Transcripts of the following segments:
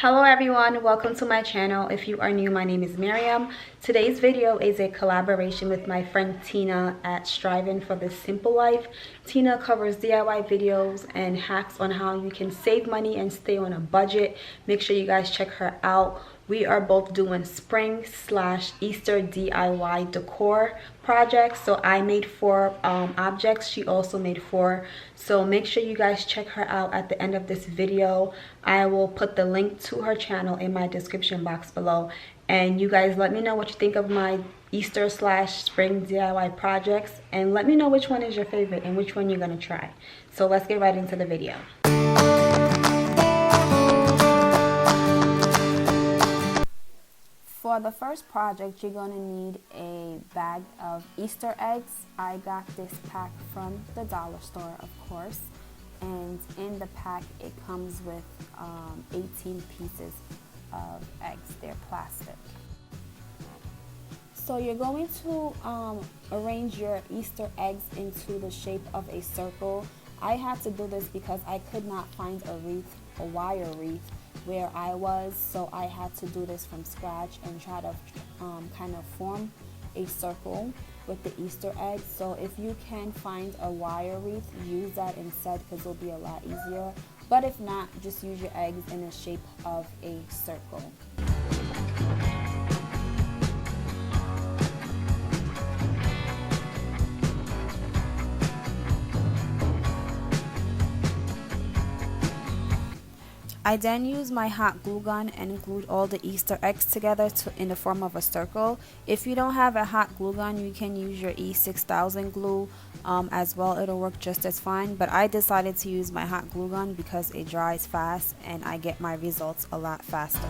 Hello everyone, welcome to my channel. If you are new, my name is Miriam. Today's video is a collaboration with my friend Tina at Striving for the Simple Life. Tina covers DIY videos and hacks on how you can save money and stay on a budget. Make sure you guys check her out. We are both doing spring/Easter DIY decor projects. So I made 4 objects. She also made 4. So make sure you guys check her out at the end of this video. I will put the link to her channel in my description box below. And you guys let me know what you think of my Easter/spring DIY projects. And let me know which one is your favorite and which one you're going to try. So let's get right into the video. For the first project, you're going to need a bag of Easter eggs. I got this pack from the dollar store, of course. And in the pack, it comes with 18 pieces of eggs. They're plastic. So you're going to arrange your Easter eggs into the shape of a circle. I had to do this because I could not find a wire wreath where I was, so I had to do this from scratch and try to kind of form a circle with the Easter eggs. So if you can find a wire wreath, use that instead because it'll be a lot easier. But if not, just use your eggs in the shape of a circle. I then used my hot glue gun and glued all the Easter eggs together in the form of a circle. If you don't have a hot glue gun, you can use your E6000 glue as well. It'll work just as fine, but I decided to use my hot glue gun because it dries fast and I get my results a lot faster.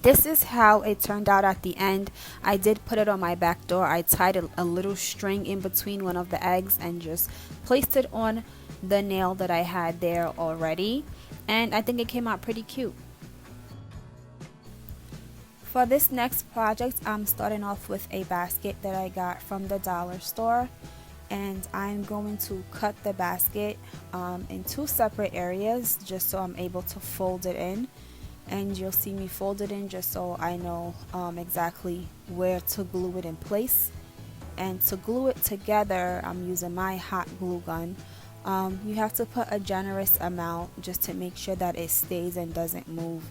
This is how it turned out at the end. I did put it on my back door. I tied a little string in between one of the eggs and just placed it on the nail that I had there already, and I think it came out pretty cute. For this next project, I'm starting off with a basket that I got from the dollar store, and I'm going to cut the basket in 2 separate areas just so I'm able to fold it in. And you'll see me fold it in just so I know exactly where to glue it in place. And to glue it together, I'm using my hot glue gun. You have to put a generous amount just to make sure that it stays and doesn't move.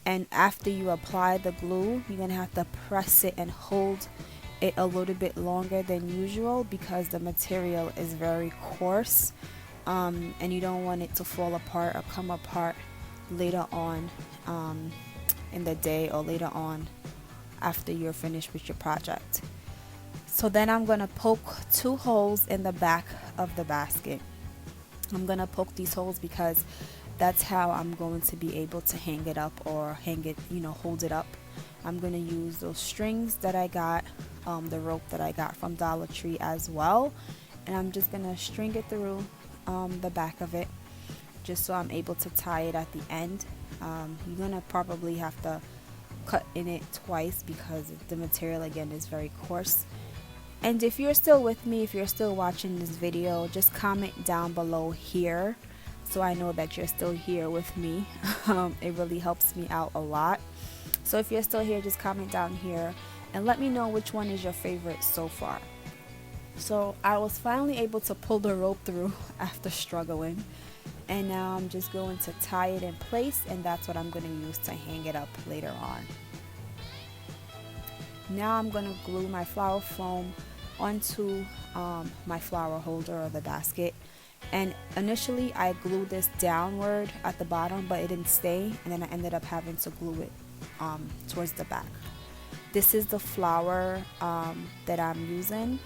And after you apply the glue, you're going to have to press it and hold it a little bit longer than usual because the material is very coarse, and you don't want it to fall apart or come apart later on in the day or later on after you're finished with your project. So then I'm going to poke 2 holes in the back of the basket. I'm going to poke these holes because that's how I'm going to be able to hang it up or hang it, hold it up. I'm going to use those strings that I got, the rope that I got from Dollar Tree as well. And I'm just going to string it through the back of it just so I'm able to tie it at the end. You're going to probably have to cut in it twice because the material again is very coarse. And if you're still with me, if you're still watching this video, just comment down below here so I know that you're still here with me. It really helps me out a lot. So if you're still here, just comment down here and let me know which one is your favorite so far. So I was finally able to pull the rope through after struggling. And now I'm just going to tie it in place, and that's what I'm going to use to hang it up later on. Now I'm going to glue my flower foam onto my flower holder or the basket. And initially I glued this downward at the bottom, but it didn't stay, and then I ended up having to glue it towards the back. This is the flower that I'm using,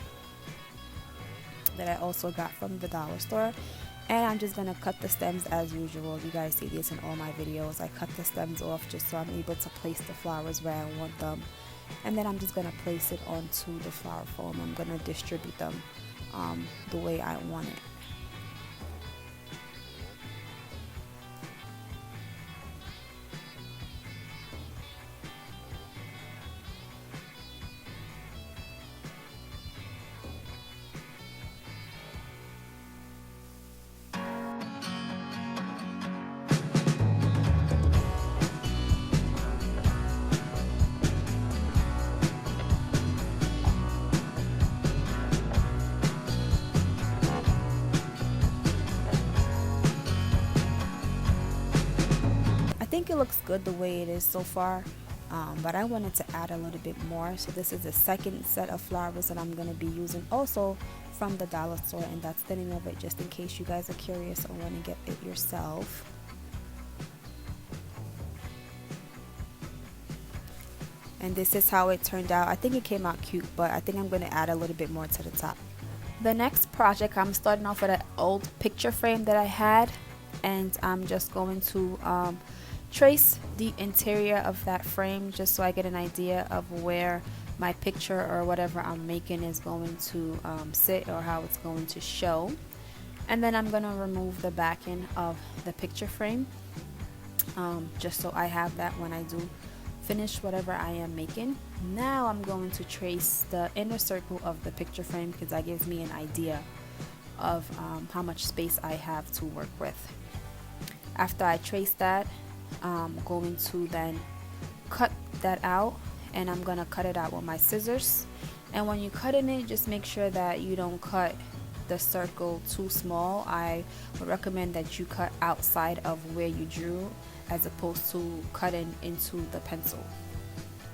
that I also got from the dollar store. And I'm just going to cut the stems as usual. You guys see this in all my videos. I cut the stems off just so I'm able to place the flowers where I want them. And then I'm just going to place it onto the flower foam. I'm going to distribute them the way I want it. think it looks good the way it is so far, but I wanted to add a little bit more. So this is the second set of flowers that I'm going to be using also from the dollar store, and that's the name of it, just in case you guys are curious or want to get it yourself. And this is how it turned out. I think it came out cute, but I think I'm going to add a little bit more to the top. The next project, I'm starting off with an old picture frame that I had, and I'm just going to trace the interior of that frame just so I get an idea of where my picture or whatever I'm making is going to sit, or how it's going to show. And then I'm going to remove the backing of the picture frame, just so I have that when I do finish whatever I am making. Now I'm going to trace the inner circle of the picture frame, because that gives me an idea of how much space I have to work with. After I trace that, I'm going to then cut that out, and I'm going to cut it out with my scissors. And when you cut in it, just make sure that you don't cut the circle too small. I would recommend that you cut outside of where you drew, as opposed to cutting into the pencil.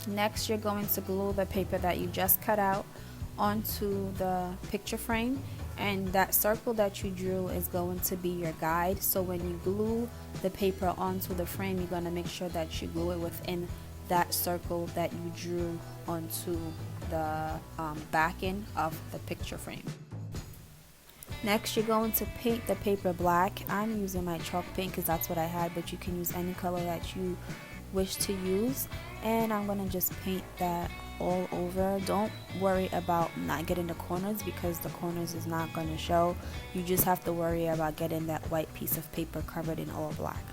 Next, you're going to glue the paper that you just cut out onto the picture frame, and that circle that you drew is going to be your guide. So when you glue the paper onto the frame, you're going to make sure that you glue it within that circle that you drew onto the backing of the picture frame. Next, you're going to paint the paper black. I'm using my chalk paint because that's what I had, but you can use any color that you wish to use. And I'm going to just paint that all over. Don't worry about not getting the corners, because the corners is not going to show. You just have to worry about getting that white piece of paper covered in all black.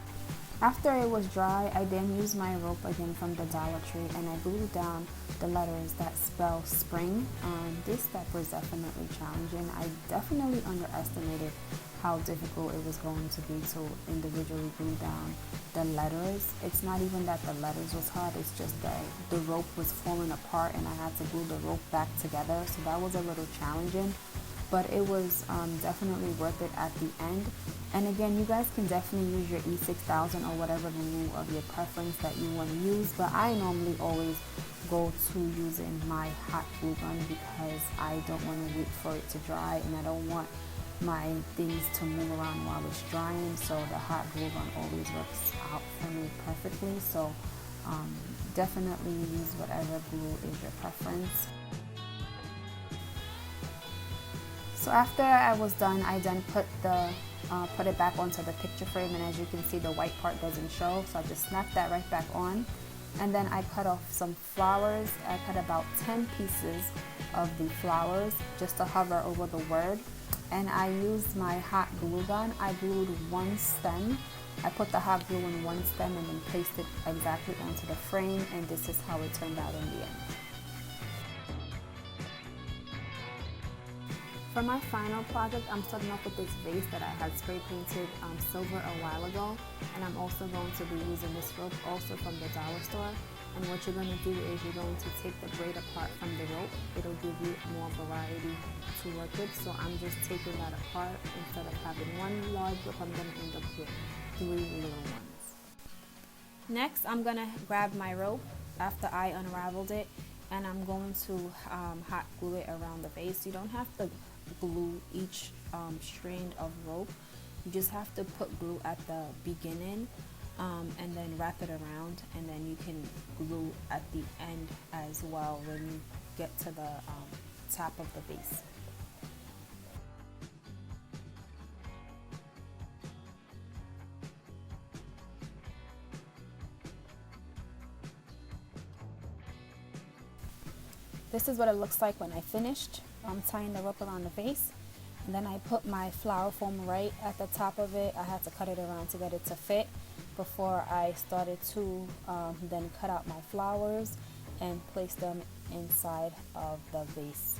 After it was dry, I then used my rope again from the Dollar Tree, and I glued down the letters that spell spring. This step was definitely challenging. I definitely underestimated how difficult it was going to be to individually glue down the letters. It's not even that the letters was hard, it's just that the rope was falling apart and I had to glue the rope back together, so that was a little challenging. But it was definitely worth it at the end. And again, you guys can definitely use your E6000 or whatever glue of your preference that you want to use, but I normally always go to using my hot glue gun, because I don't want to wait for it to dry, and I don't want my things to move around while it's drying. So the hot glue gun always works out for me perfectly. So definitely use whatever glue is your preference. So after I was done, I then put it back onto the picture frame, and as you can see, the white part doesn't show, so I just snapped that right back on. And then I cut off some flowers. I cut about 10 pieces of the flowers just to hover over the word. And I used my hot glue gun. I glued one stem. I put the hot glue in one stem and then placed it exactly onto the frame, and this is how it turned out in the end. For my final project, I'm starting off with this vase that I had spray painted silver a while ago, and I'm also going to be using this rope also from the dollar store. And what you're going to do is you're going to take the braid apart from the rope. It'll give you more variety to work with. So I'm just taking that apart. Instead of having one large rope, I'm going to end up with 3 little ones. Next, I'm going to grab my rope after I unraveled it, and I'm going to hot glue it around the base. You don't have to glue each strand of rope. You just have to put glue at the beginning and then wrap it around, and then you can glue at the end as well when you get to the top of the base. This is what it looks like when I finished tying the rope around the vase. And then I put my flower foam right at the top of it. I had to cut it around to get it to fit before I started to then cut out my flowers and place them inside of the vase.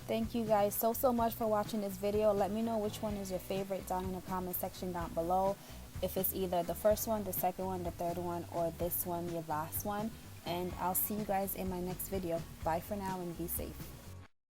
Thank you guys so much for watching this video. Let me know which one is your favorite down in the comment section down below. If it's either the first one, the second one, the third one, or this one, your last one. And I'll see you guys in my next video. Bye for now and be safe.